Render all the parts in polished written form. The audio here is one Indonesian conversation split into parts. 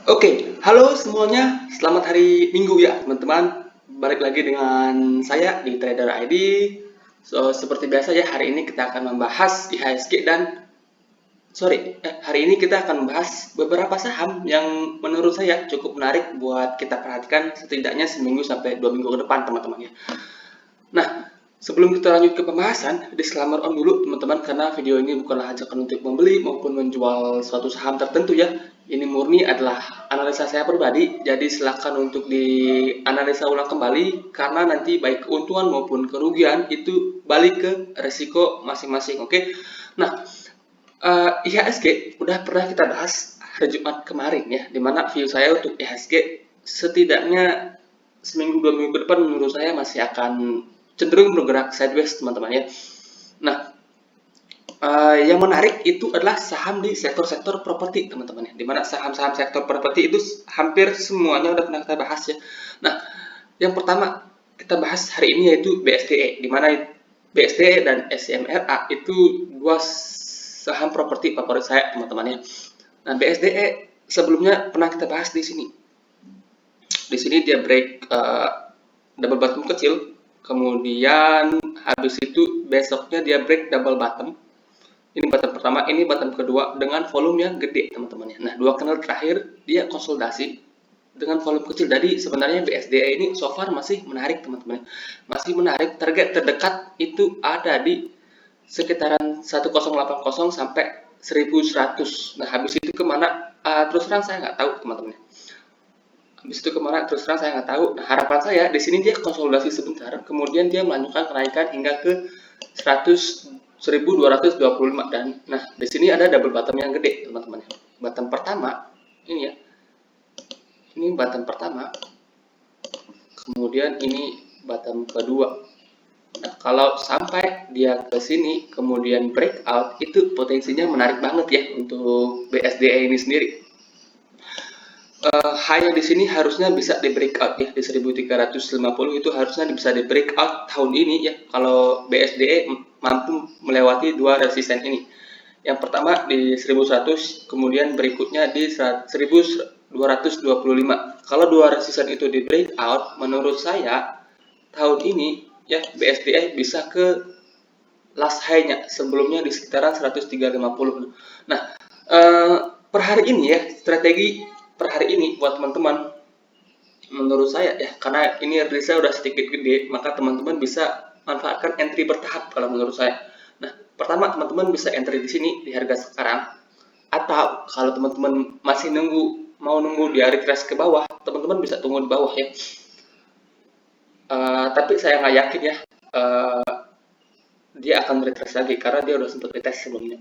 Oke, halo semuanya. Selamat hari Minggu ya, teman-teman. Balik lagi dengan saya di Trader ID. Seperti biasa ya, hari ini kita akan membahas IHSG dan hari ini kita akan membahas beberapa saham yang menurut saya cukup menarik buat kita perhatikan setidaknya seminggu sampai 2 minggu ke depan, teman-teman ya. Nah, sebelum kita lanjut ke pembahasan, disclaimer on dulu teman-teman karena video ini bukanlah ajakan untuk membeli maupun menjual suatu saham tertentu ya. Ini murni adalah analisa saya pribadi, jadi silakan untuk dianalisa ulang kembali karena nanti baik keuntungan maupun kerugian itu balik ke resiko masing-masing. Oke. Nah, IHSG udah pernah kita bahas hari Jumat kemarin ya, dimana view saya untuk IHSG setidaknya seminggu 2 minggu ke depan menurut saya masih akan cenderung bergerak sideways teman-teman ya. Nah, yang menarik itu adalah saham di sektor-sektor properti teman-teman ya, dimana saham-saham sektor properti itu hampir semuanya udah pernah kita bahas ya. Nah, yang pertama kita bahas hari ini yaitu BSDE, dimana BSDE dan SMRA itu dua saham properti favorit saya teman-teman ya. Nah, BSDE sebelumnya pernah kita bahas di sini. Di sini dia break double bottom kecil, kemudian habis itu besoknya dia break double bottom. Ini bottom pertama, ini bottom kedua dengan volume yang gede teman-teman ya. Nah, dua candle terakhir dia konsolidasi dengan volume kecil. Jadi sebenarnya BSDE ini so far masih menarik teman-teman. Masih menarik. Target terdekat itu ada di sekitaran 1080 sampai 1100. Nah, habis itu kemana? Terus terang saya nggak tahu teman-teman. Habis itu kemana? Terus terang saya nggak tahu. Nah, harapan saya di sini dia konsolidasi sebentar, kemudian dia melanjutkan kenaikan hingga ke 1225 dan nah di sini ada double bottom yang gede teman-teman. Bottom pertama ini ya. Ini bottom pertama. Kemudian ini bottom kedua. Nah, kalau sampai dia ke sini kemudian breakout itu potensinya menarik banget ya untuk BSDE ini sendiri. High di sini harusnya bisa di breakout ya di 1350 itu harusnya bisa di breakout tahun ini ya kalau BSDE mampu melewati dua resisten ini. Yang pertama di 1100, kemudian berikutnya di 1225. Kalau dua resisten itu di breakout, menurut saya tahun ini ya BSDE bisa ke last high-nya sebelumnya di sekitaran 1350. Nah, per hari ini ya strategi per hari ini buat teman-teman menurut saya ya karena ini rilisnya udah sedikit gede maka teman-teman bisa manfaatkan entry bertahap kalau menurut saya. Nah, pertama teman-teman bisa entry di sini di harga sekarang atau kalau teman-teman masih mau nunggu dia retrace ke bawah, teman-teman bisa tunggu di bawah ya. Tapi saya nggak yakin ya dia akan retrace lagi karena dia udah sempat retest sebelumnya.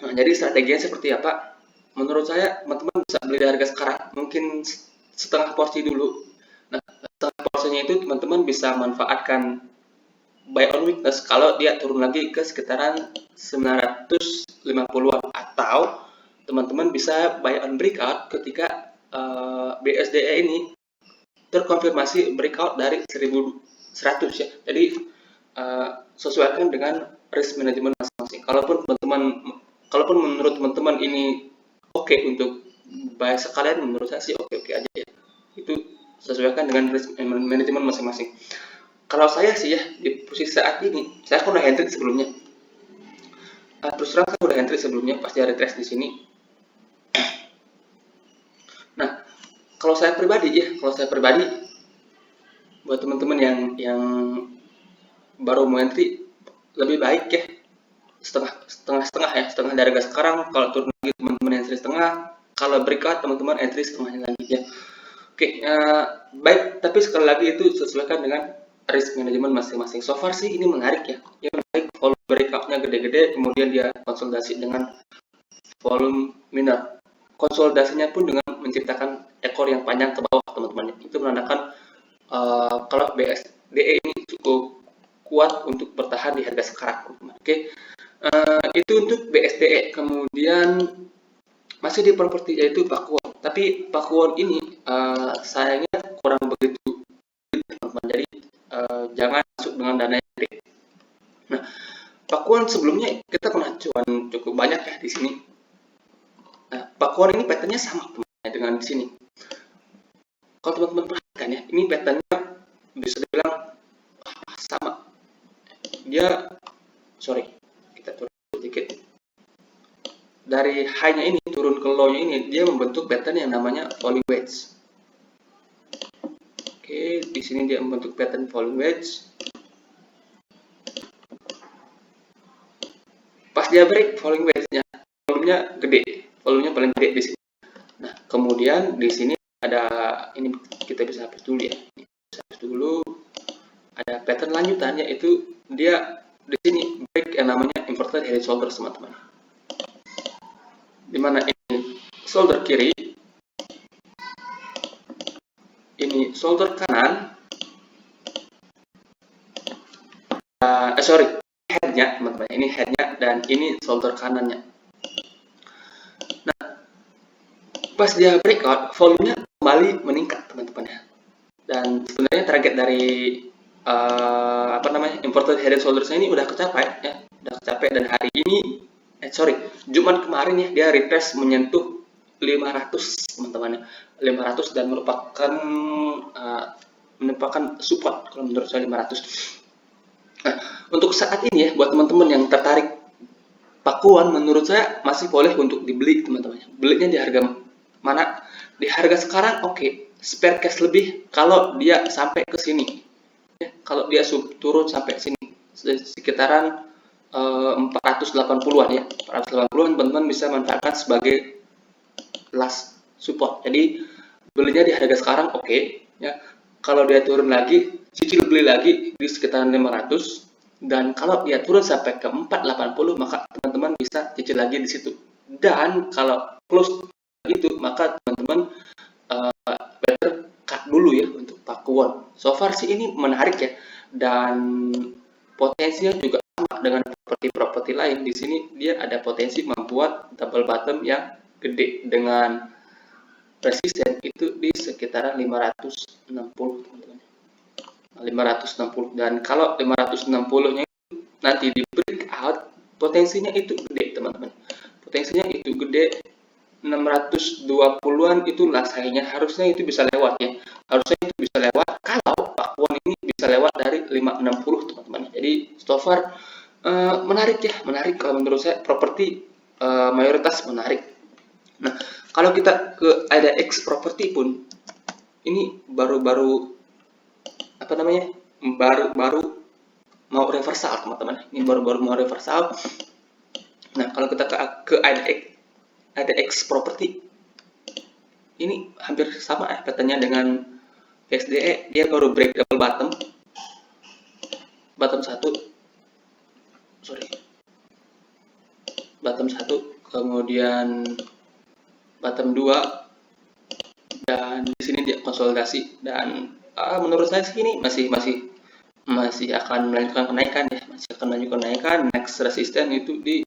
Nah, jadi strateginya seperti apa? Menurut saya teman-teman bisa beli di harga sekarang, mungkin setengah porsi dulu. Nah, setengah porsinya itu teman-teman bisa manfaatkan buy on weakness kalau dia turun lagi ke sekitaran 950-an atau teman-teman bisa buy on breakout ketika BSDE ini terkonfirmasi breakout dari 1100 ya. Jadi sesuaikan dengan risk management masing-masing. Kalaupun menurut teman-teman ini oke untuk buy sekalian, menurut saya sih oke-oke aja ya. Itu sesuaikan dengan risk management masing-masing. Kalau saya sih ya di posisi saat ini, saya kan udah entry sebelumnya. Terus terang saya udah entry sebelumnya pas dia retrace di sini. Nah, kalau saya pribadi buat teman-teman yang baru mau entry lebih baik ya setengah dari harga sekarang. Kalau turun lagi teman-teman entry setengah, kalau breakout teman-teman entry setengahnya lagi ya. Oke, baik, tapi sekali lagi itu sesuaikan dengan risk management masing-masing. So far sih ini menarik ya. Yang menarik volume breakout-nya gede-gede, kemudian dia konsolidasi dengan volume minor. Konsolidasinya pun dengan menciptakan ekor yang panjang ke bawah teman-teman. Itu menandakan kalau BSDE ini cukup kuat untuk bertahan di harga sekarang. Oke, itu untuk BSDE. Kemudian masih di properti yaitu Pakuwon. Tapi Pakuwon ini sayangnya kurang begitu teman-teman. Jadi jangan masuk dengan dana yang gede. Nah, Pakuwon sebelumnya kita pernah cuan cukup banyak ya di sini. pakuan ini patternnya sama dengan di sini. Kalau teman-teman perhatikan ya, ini patternnya bisa dibilang sama. Dia, sorry, kita turun sedikit. Dari high-nya ini turun ke low-nya ini, dia membentuk pattern yang namanya falling wedge. Oke, di sini dia membentuk pattern falling wedge. Pas dia break falling wedge-nya, volumenya gede, volumenya paling gede di sini. Nah, kemudian di sini ada, ini kita bisa hapus dulu ya. Ini bisa hapus dulu. Ada pattern lanjutan, yaitu dia di sini break yang namanya inverted head shoulder, teman-teman. Dimana ini shoulder kiri, ini shoulder kanan, headnya, teman-teman. Ini headnya dan ini shoulder kanannya. Nah, pas dia breakout, volumenya kembali meningkat, teman-teman ya. Dan sebenarnya target dari inverted head and shoulders ini udah kecapai ya, udah kecapai. Dan hari ini Jumat kemarin ya, dia retrace menyentuh 500, teman-teman ya, 500, dan merupakan support kalau menurut saya 500. Nah, untuk saat ini ya, buat teman-teman yang tertarik pakuan, menurut saya masih boleh untuk dibeli, teman-teman. Belinya di harga mana? Di harga sekarang oke, spare cash lebih kalau dia sampai ke sini. Ya, kalau dia turun sampai sini sekitaran 480-an ya. 480-an teman-teman bisa manfaatkan sebagai last support. Jadi belinya di harga sekarang oke ya. Kalau dia turun lagi, cicil beli lagi di sekitaran 500. Dan kalau dia turun sampai ke 480, maka teman-teman bisa cicil lagi di situ. Dan kalau close itu, maka teman-teman better cut dulu ya untuk pakuan. So far sih ini menarik ya, dan potensinya juga sama dengan properti lain. Di sini dia ada potensi membuat double bottom yang gede dengan resisten itu di sekitaran 560, teman-teman. 560, dan kalau 560-nya nanti di breakout, potensinya itu gede, teman-teman. Potensinya itu gede, 620-an itulah sayangnya, harusnya itu bisa lewat ya. Harusnya itu bisa lewat kalau pakuan ini bisa lewat dari 560, teman-teman. Jadi so far menarik ya, menarik kalau menurut saya. Properti mayoritas menarik. Nah, kalau kita ke IDX properti pun ini baru-baru mau reversal, teman-teman. Ini baru-baru mau reversal. Nah, kalau kita ke IDX property, ini hampir sama ya patternnya dengan XDE. Dia baru break double bottom, bottom 1, kemudian bottom 2, dan di sini dia konsolidasi. Dan menurut saya sih ini masih akan melanjutkan kenaikan ya, masih akan melanjutkan kenaikan. Next resisten itu di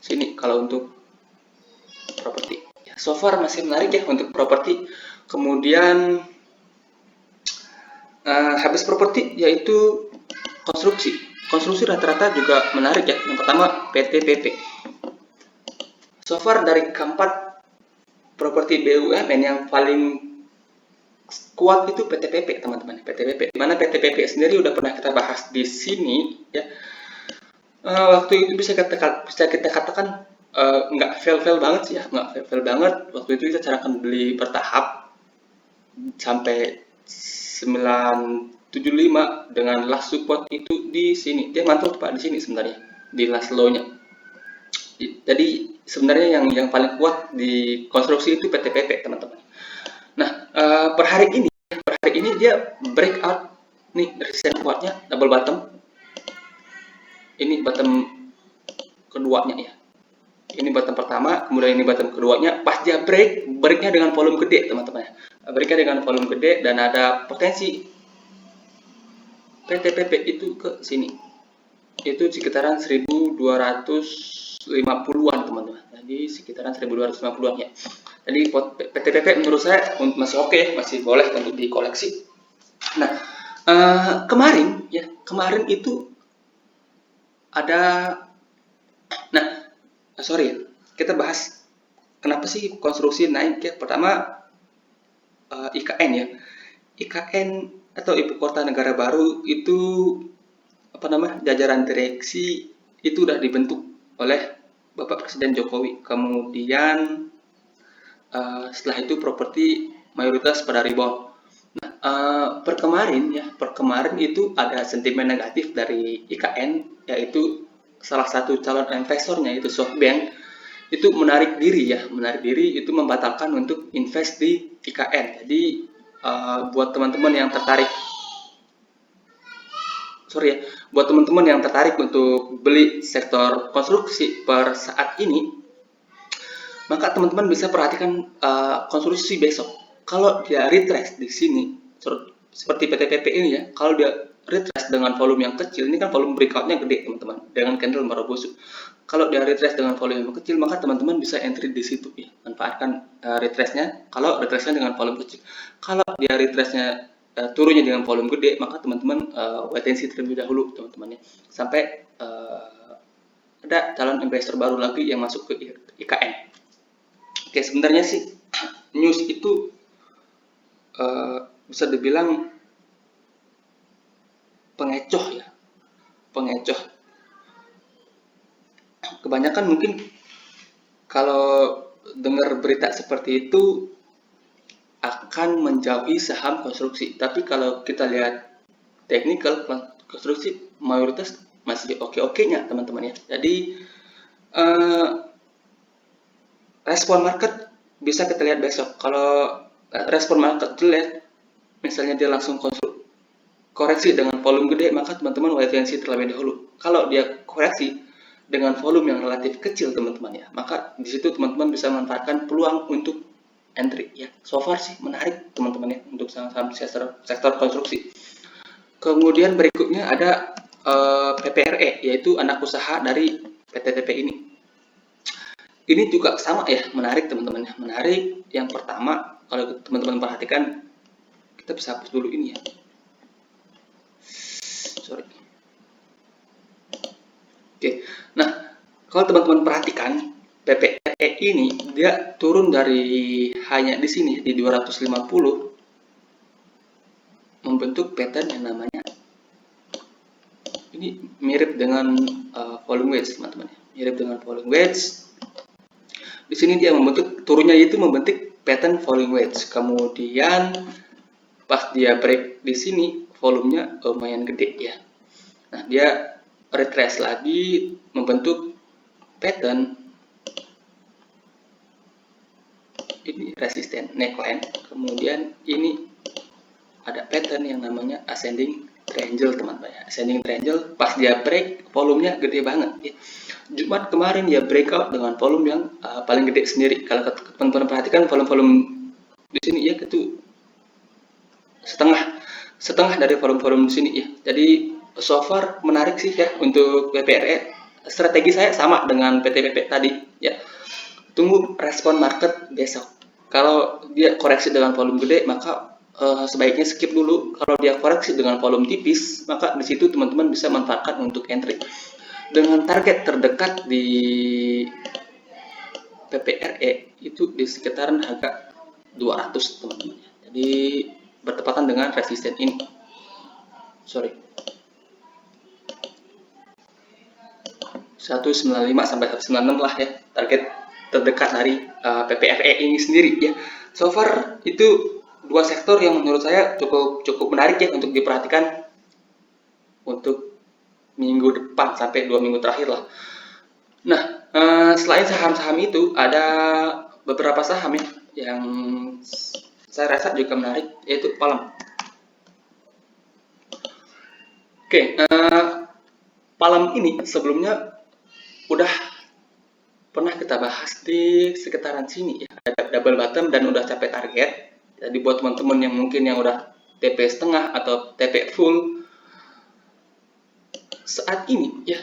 sini kalau untuk properti. Ya, so far masih menarik ya untuk properti. Kemudian habis properti yaitu konstruksi. Konstruksi rata-rata juga menarik ya. Yang pertama PTPP. So far dari keempat properti BUMN yang paling kuat itu PTPP, teman-teman. PTPP. Dimana PTPP sendiri udah pernah kita bahas di sini ya. Waktu itu bisa kita katakan nggak fail banget sih ya, nggak fail banget. Waktu itu kita carakan beli bertahap sampai 975 dengan last support itu di sini. Dia mantul Pak di sini sebenarnya, di last low-nya. Jadi sebenarnya yang paling kuat di konstruksi itu PTPP, teman-teman. Nah, per hari ini dia breakout nih, resisten kuatnya double bottom. Ini bottom keduanya ya. Ini bottom pertama, kemudian ini bottom keduanya. Pas dia breaknya dengan volume gede, teman-teman. Breaknya dengan volume gede dan ada potensi PTPP itu ke sini. Itu sekitaran 1250-an, teman-teman. Jadi sekitaran 1250-an ya. Jadi PTPP menurut saya masih oke, masih boleh untuk dikoleksi. Nah, kemarin itu ada, kita bahas kenapa sih konstruksi naik ya? Pertama, IKN ya. IKN atau Ibu Kota Negara Baru itu jajaran direksi itu udah dibentuk oleh Bapak Presiden Jokowi. Kemudian setelah itu properti mayoritas pada rebound. Nah, per kemarin itu ada sentimen negatif dari IKN, yaitu salah satu calon investornya itu SoftBank itu menarik diri itu membatalkan untuk invest di IKN. Jadi buat teman-teman yang tertarik buat teman-teman yang tertarik untuk beli sektor konstruksi per saat ini, maka teman-teman bisa perhatikan konstruksi besok. Kalau dia retrace di sini, seperti PTPP ini ya, kalau dia retrace dengan volume yang kecil, ini kan volume breakout-nya gede teman-teman, dengan candle Marubozu. Kalau dia retrace dengan volume yang kecil, maka teman-teman bisa entry di situ ya, manfaatkan retrace-nya. Kalau retrace-nya dengan volume kecil, kalau dia retrace-nya turunnya dengan volume gede, maka teman-teman wait and see terlebih dahulu teman-teman ya, sampai ada calon investor baru lagi yang masuk ke IKN. Oke, sebenarnya sih news itu bisa dibilang pengecoh ya, pengecoh. Kebanyakan mungkin kalau dengar berita seperti itu akan menjauhi saham konstruksi. Tapi kalau kita lihat technical konstruksi mayoritas masih oke-okenya teman-teman ya. Jadi respon market bisa kita lihat besok. Kalau respon market jelek, misalnya dia langsung koreksi dengan volume gede, maka teman-teman wait and see terlebih dahulu. Kalau dia koreksi dengan volume yang relatif kecil teman-teman ya, maka di situ teman-teman bisa memanfaatkan peluang untuk entry ya. So far sih menarik teman-teman ya untuk saham-saham sektor konstruksi. Kemudian berikutnya ada PPRE, yaitu anak usaha dari PTTP ini. Ini juga sama ya, menarik teman-teman ya. Menarik. Yang pertama, kalau teman-teman perhatikan, kita bisa hapus dulu ini ya. Sorry. Oke. Nah, kalau teman-teman perhatikan, PPRE ini dia turun dari hanya di sini di 250, membentuk pattern yang namanya ini mirip dengan volume wedge teman-teman ya. Mirip dengan volume wedge. Di sini dia membentuk turunnya itu membentuk pattern volume wedge. Kemudian pas dia break di sini volumenya lumayan gede ya. Nah, dia retrace lagi membentuk pattern ini resisten neckline. Kemudian ini ada pattern yang namanya ascending triangle teman-teman ya. Ascending triangle pas dia break volumenya gede banget ya. Jumat kemarin ya breakout dengan volume yang paling gede sendiri. Kalau teman-teman perhatikan volume di sini ya itu setengah dari volume di sini ya. Jadi so far menarik sih ya untuk PPRE. Strategi saya sama dengan PTPP tadi ya. Tunggu respon market besok. Kalau dia koreksi dengan volume gede, maka sebaiknya skip dulu. Kalau dia koreksi dengan volume tipis, maka di situ teman-teman bisa manfaatkan untuk entry. Dengan target terdekat di PPRE itu di sekitaran harga 200 teman-teman. Jadi bertepatan dengan resisten ini. 195 sampai 196 lah ya target terdekat dari PPRE ini sendiri ya. So far itu dua sektor yang menurut saya cukup menarik ya untuk diperhatikan untuk minggu depan sampai 2 minggu terakhir lah. Nah, selain saham-saham itu ada beberapa saham ya yang saya rasa juga menarik, yaitu Palem. Oke, Palem ini sebelumnya udah pernah kita bahas di sekitaran sini ya, ada double bottom dan udah capai target. Jadi buat teman-teman yang mungkin yang udah TP setengah atau TP full, saat ini ya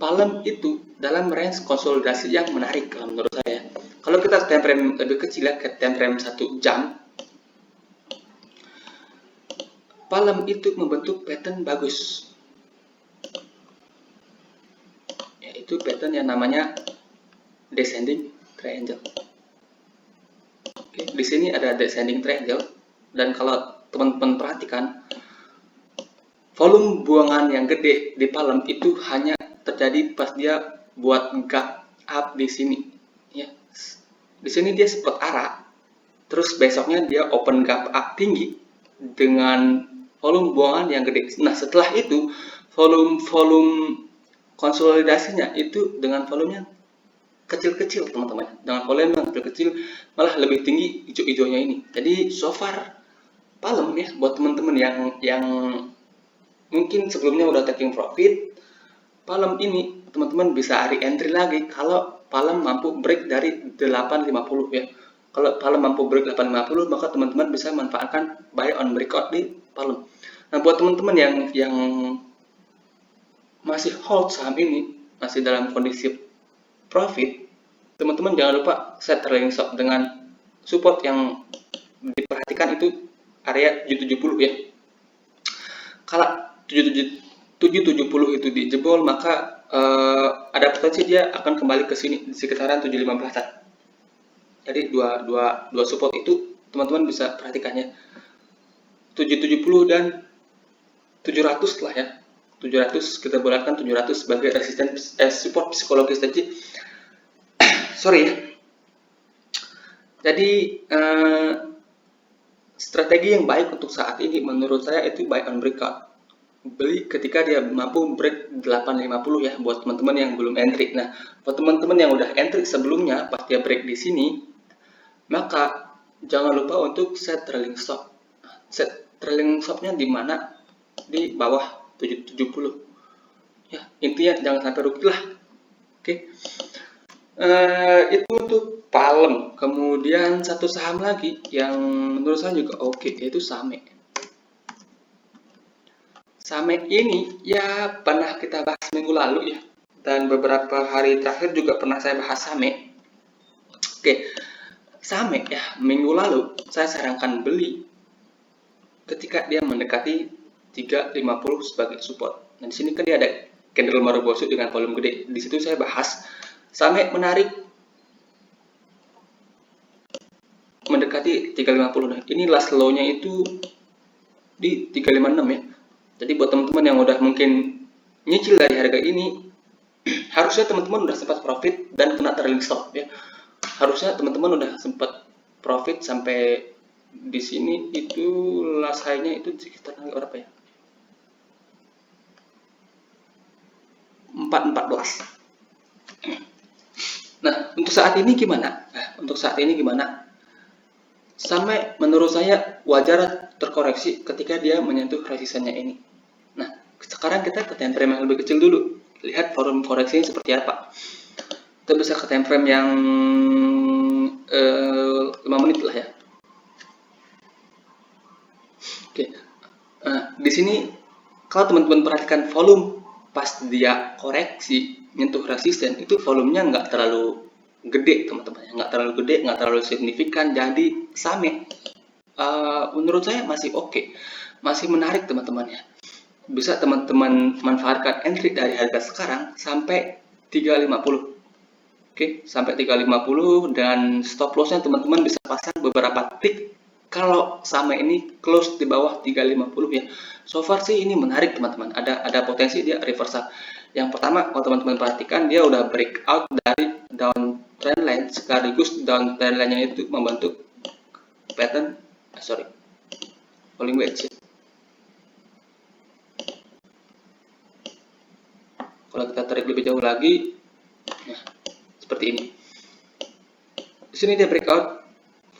Palem itu dalam range konsolidasi yang menarik kalau menurut saya. Kalau kita time frame lebih kecil ya, ke time frame 1 jam, Palem itu membentuk pattern bagus, yaitu pattern yang namanya descending triangle. Oke, di sini ada descending triangle, dan kalau teman-teman perhatikan, volume buangan yang gede di palem itu hanya terjadi pas dia buat gap up di sini, ya. Di sini dia sempat arah, terus besoknya dia open gap up tinggi dengan volume buangan yang gede. Nah, setelah itu volume konsolidasinya itu dengan volumenya kecil-kecil, teman-teman. Dengan volume yang kecil-kecil malah lebih tinggi hijau-hijaunya ini. Jadi so far palem ya buat teman-teman yang mungkin sebelumnya udah taking profit, palem ini teman-teman bisa entry lagi kalau palem mampu break dari 850 ya. Kalau palem mampu break 850, maka teman-teman bisa manfaatkan buy on breakout di palem. Nah, buat teman-teman yang masih hold saham ini, masih dalam kondisi profit, teman-teman jangan lupa set trailing stop dengan support yang diperhatikan itu area 770 ya. Kalau 770 itu dijebol, maka ada potensi dia akan kembali ke sini di sekitaran 715-an. Jadi dua support itu teman-teman bisa perhatikannya, 770 dan 700 lah ya. 700 kita bulatkan 700 sebagai resisten support psikologis tadi. Sorry ya. Jadi strategi yang baik untuk saat ini menurut saya itu buy on breakout. Beli ketika dia mampu break 850 ya buat teman-teman yang belum entry. Nah, buat teman-teman yang udah entry sebelumnya pas dia break di sini, maka jangan lupa untuk set trailing stop. Set trailing stopnya di mana? Di bawah 770. Ya, intinya jangan sampai rugi lah. Oke. Itu untuk palem. Kemudian satu saham lagi yang menurut saya juga oke, yaitu Same. Same ini ya pernah kita bahas minggu lalu ya, dan beberapa hari terakhir juga pernah saya bahas Same. Oke, Same ya minggu lalu saya sarankan beli ketika dia mendekati 350 sebagai support. Nah, di sini kan dia ada candle Marubosu dengan volume gede. Di situ saya bahas Same menarik mendekati 350. Nah, ini last low-nya itu di 356 ya. Jadi buat teman-teman yang udah mungkin nyicil dari harga ini, harusnya teman-teman udah sempat profit dan kena trailing stop ya. Harusnya teman-teman udah sempat profit sampai di sini. Itu last high-nya itu sekitar berapa ya? 414. Nah, untuk saat ini gimana? Sampai menurut saya wajar terkoreksi ketika dia menyentuh resistennya ini. Nah, sekarang kita ke time frame yang lebih kecil dulu. Lihat volume koreksinya seperti apa. Kita bisa ke time frame yang 5 menit lah ya. Oke. Nah, di sini kalau teman-teman perhatikan volume pas dia koreksi nyentuh resisten, itu volumenya nggak terlalu gede teman-teman, nggak terlalu gede, nggak terlalu signifikan. Jadi Same menurut saya masih oke, masih menarik teman-teman ya. Bisa teman-teman manfaatkan entry dari harga sekarang sampai 350. Oke, sampai 350, dan stop lossnya teman-teman bisa pasang beberapa tick kalau Same ini close di bawah 350 ya. So far sih ini menarik teman-teman, ada potensi dia reversal. Yang pertama, kalau teman-teman perhatikan, dia udah breakout dari down trend line, sekaligus down trend line-nya itu membentuk pattern falling wedge. Kalau kita tarik lebih jauh lagi, nah, seperti ini. Di sini dia breakout,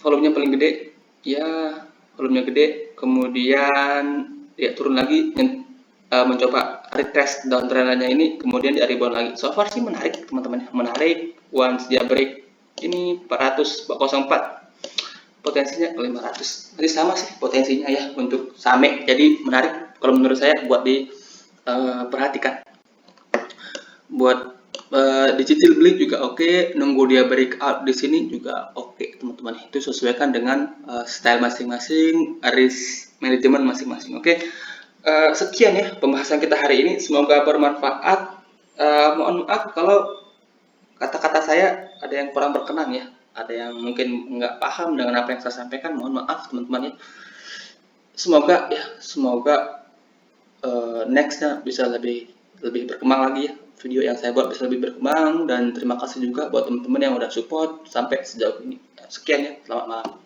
volumenya paling gede, ya volumenya gede, kemudian dia turun lagi, mencoba retest down trend-nya ini, kemudian dia rebound lagi. So far sih menarik teman-teman, menarik. Once dia break ini 404, potensinya ke 500. Jadi sama sih potensinya ya untuk Same. Jadi menarik kalau menurut saya buat diperhatikan. Buat dicicil beli juga oke, nunggu dia breakout di sini juga oke teman-teman. Itu sesuaikan dengan style masing-masing, risk management masing-masing. Oke. Sekian ya pembahasan kita hari ini, semoga bermanfaat. Mohon maaf kalau kata-kata saya ada yang kurang berkenan ya. ada yang mungkin nggak paham dengan apa yang saya sampaikan, mohon maaf teman-teman ya. Semoga nextnya bisa lebih berkembang lagi ya, video yang saya buat bisa lebih berkembang, dan terima kasih juga buat teman-teman yang udah support sampai sejauh ini. Sekian ya, selamat malam.